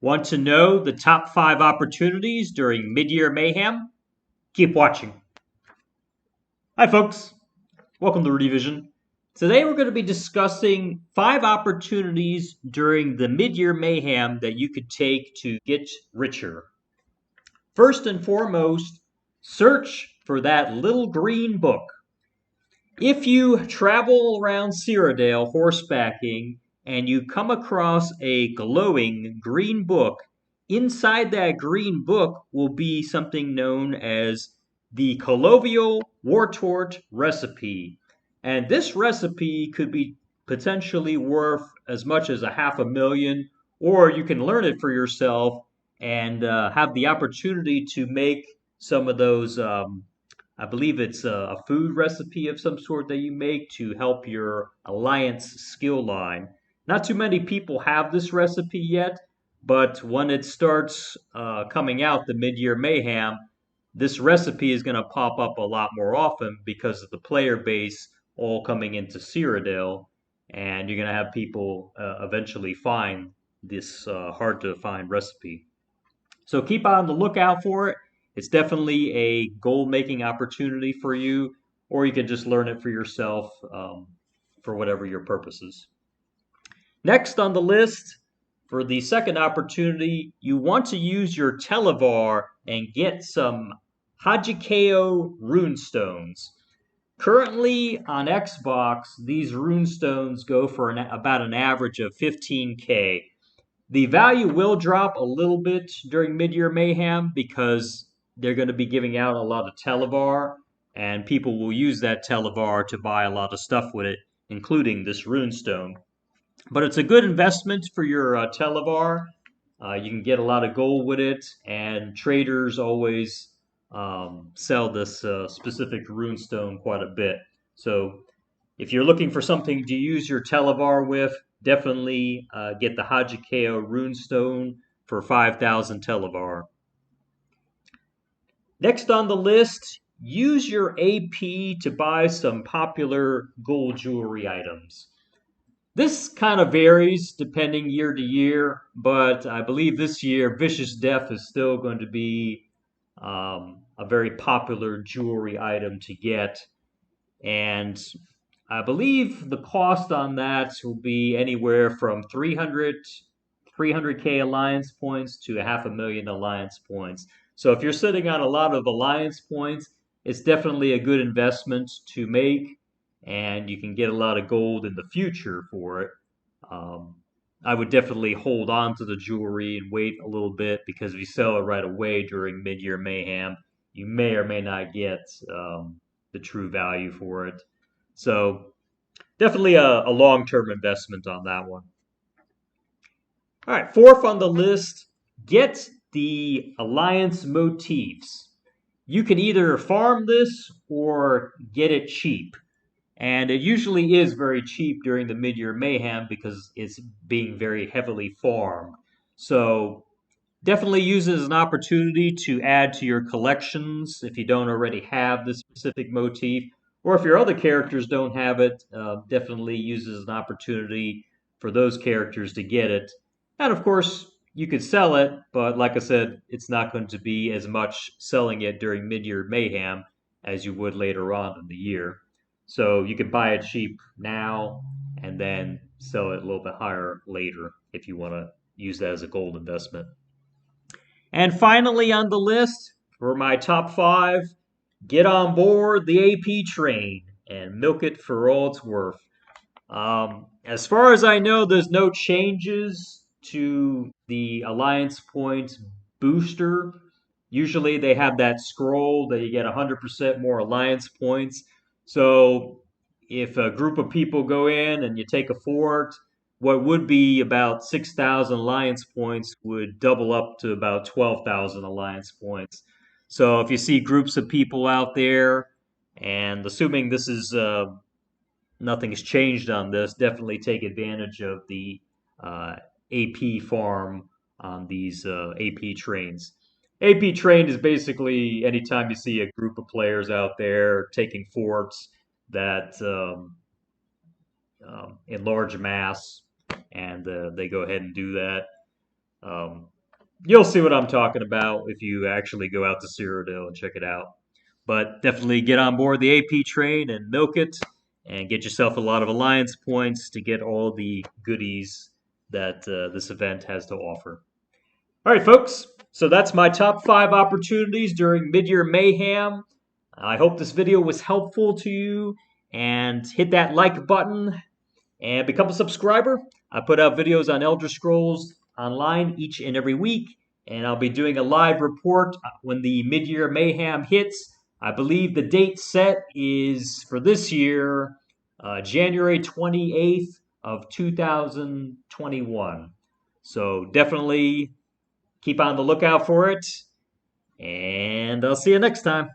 Want to know the top 5 opportunities during Midyear Mayhem? Keep watching. Hi, folks. Welcome to Revision. Today we're going to be discussing 5 opportunities during the Midyear Mayhem that you could take to get richer. First and foremost, search for that little green book. If you travel around Cyrodiil horsebacking and you come across a glowing green book, inside that green book will be something known as the Collovial Wartort recipe. And this recipe could be potentially worth as much as $500,000, or you can learn it for yourself and have the opportunity to make some of those. I believe it's a food recipe of some sort that you make to help your alliance skill line. Not too many people have this recipe yet, but when it starts coming out, the Midyear Mayhem, this recipe is going to pop up a lot more often because of the player base all coming into Cyrodiil, and you're going to have people eventually find this hard to find recipe. So keep on the lookout for it. It's definitely a goal making opportunity for you, or you can just learn it for yourself for whatever your purposes. Next on the list, for the second opportunity, you want to use your Telavar and get some Hajikeo runestones. Currently on Xbox, these runestones go for about an average of 15k. The value will drop a little bit during Midyear Mayhem because they're going to be giving out a lot of Telavar, and people will use that Telavar to buy a lot of stuff with it, including this runestone. But it's a good investment for your Telavar. You can get a lot of gold with it, and traders always sell this specific runestone quite a bit. So if you're looking for something to use your Telavar with, definitely get the Hajikeo runestone for 5,000 Telavar. Next on the list, use your AP to buy some popular gold jewelry items. This kind of varies depending year to year, but I believe this year Vicious Death is still going to be a very popular jewelry item to get. And I believe the cost on that will be anywhere from 300k alliance points to $500,000 alliance points. So if you're sitting on a lot of alliance points, it's definitely a good investment to make, and you can get a lot of gold in the future for it. I would definitely hold on to the jewelry and wait a little bit, because if you sell it right away during Midyear Mayhem, you may or may not get the true value for it. So definitely a long-term investment on that one. All right, fourth on the list, get the Alliance Motifs. You can either farm this or get it cheap. And it usually is very cheap during the Midyear Mayhem because it's being very heavily farmed. So definitely use it as an opportunity to add to your collections if you don't already have this specific motif. Or if your other characters don't have it, definitely use it as an opportunity for those characters to get it. And of course, you could sell it, but like I said, it's not going to be as much selling it during Midyear Mayhem as you would later on in the year. So you can buy it cheap now and then sell it a little bit higher later if you want to use that as a gold investment. And finally on the list, for my top 5, get on board the AP train and milk it for all it's worth. As far as I know, there's no changes to the Alliance Points booster. Usually they have that scroll that you get 100% more Alliance Points. So if a group of people go in and you take a fort, what would be about 6,000 Alliance Points would double up to about 12,000 Alliance Points. So if you see groups of people out there, and assuming this is nothing's changed on this, definitely take advantage of the AP farm on these AP trains. AP train is basically anytime you see a group of players out there taking forts that in large mass, and they go ahead and do that. You'll see what I'm talking about if you actually go out to Cyrodiil and check it out. But definitely get on board the AP train and milk it and get yourself a lot of alliance points to get all the goodies that this event has to offer. All right, folks. So that's my top 5 opportunities during Midyear Mayhem. I hope this video was helpful to you, and hit that like button and become a subscriber. I put out videos on Elder Scrolls Online each and every week, and I'll be doing a live report when the Midyear Mayhem hits. I believe the date set is for this year, January 28th of 2021. So definitely keep on the lookout for it, and I'll see you next time.